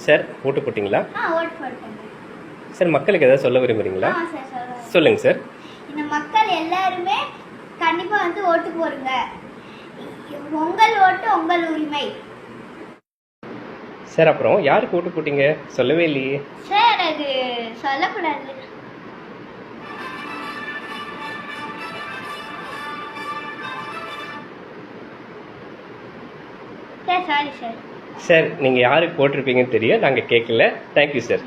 Sir ஓட்டு போட்டிங்களா? ஓட்டு போட்டேன் சார். மக்களுக்கு ஏதாவது சொல்ல விரும்புறீங்களா? சார் சொல்லுங்க சார். இந்த மக்கள் எல்லாருமே கண்டிப்பா வந்து ஓட்டு போடுங்க. உங்கள் ஓட்டு உங்கள் உரிமை. சார் அப்புறம் யாருக்கு ஓட்டு போட்டீங்க சொல்லவே இல்லையே? சார் அது சொல்லக்கூடாது. Sir sorry sir. சார் நீங்கள் யாருக்கு போட்டிருப்பீங்கன்னு தெரியும், நாங்கள் கேட்கல. Thank you sir.